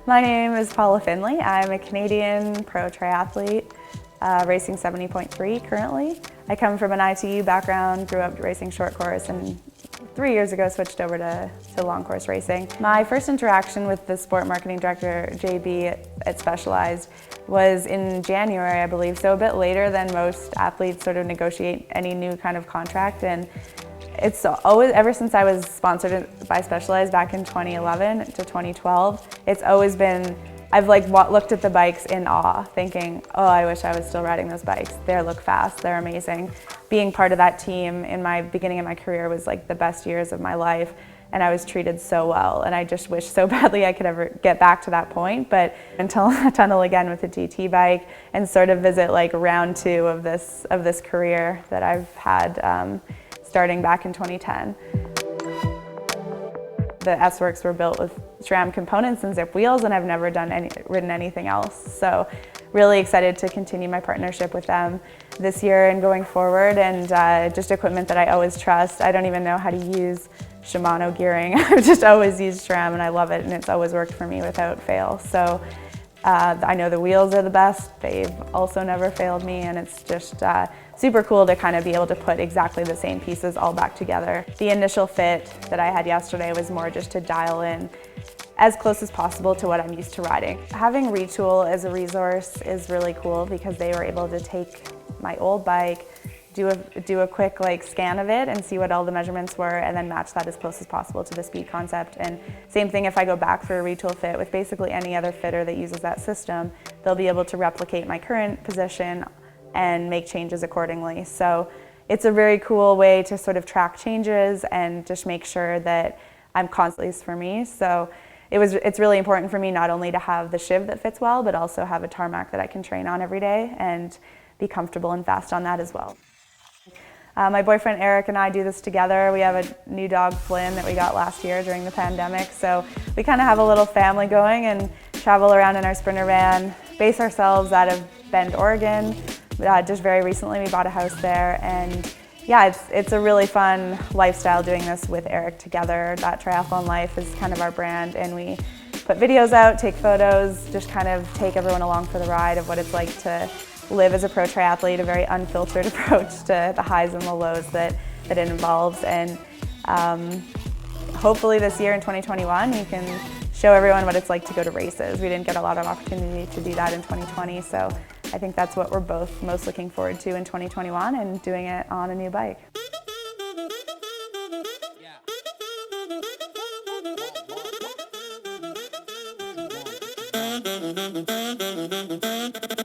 My name is Paula Findlay. I'm a Canadian pro triathlete, racing 70.3 currently. I come from an ITU background, grew up racing short course, and 3 years ago switched over to long course racing. My first interaction with the sport marketing director, JB, at Specialized was in January, I believe, so a bit later than most athletes sort of negotiate any new kind of contract. And it's always, ever since I was sponsored by Specialized back in 2011 to 2012, it's always been, I've looked at the bikes in awe, thinking, oh, I wish I was still riding those bikes. They look fast, they're amazing. Being part of that team in my beginning of my career was like the best years of my life, and I was treated so well, and I just wish so badly I could ever get back to that point. But until I tunnel again with a GT bike and sort of visit like round two of this career that I've had, starting back in 2010. The S-Works were built with SRAM components and zip wheels, and I've never ridden anything else. So really excited to continue my partnership with them this year and going forward, and just equipment that I always trust. I don't even know how to use Shimano gearing. I've just always used SRAM, and I love it, and it's always worked for me without fail. So I know the wheels are the best. They've also never failed me, and it's just super cool to kind of be able to put exactly the same pieces all back together. The initial fit that I had yesterday was more just to dial in as close as possible to what I'm used to riding. Having Retool as a resource is really cool because they were able to take my old bike, do a quick scan of it and see what all the measurements were, and then match that as close as possible to the speed concept. And same thing if I go back for a Retool fit with basically any other fitter that uses that system, they'll be able to replicate my current position and make changes accordingly. So it's a very cool way to sort of track changes and just make sure that I'm constantly for me. So it's really important for me not only to have the SHIV that fits well, but also have a Tarmac that I can train on every day and be comfortable and fast on that as well. My boyfriend Eric and I do this together. We have a new dog, Flynn, that we got last year during the pandemic. So we kind of have a little family going and travel around in our Sprinter van, base ourselves out of Bend, Oregon. Just very recently we bought a house there, and yeah, it's a really fun lifestyle doing this with Eric together. That Triathlon Life is kind of our brand, and we put videos out, take photos, just kind of take everyone along for the ride of what it's like to live as a pro triathlete, a very unfiltered approach to the highs and the lows that it involves. And hopefully this year in 2021 we can show everyone what it's like to go to races. We didn't get a lot of opportunity to do that in 2020, so I think that's what we're both most looking forward to in 2021, and doing it on a new bike. Yeah.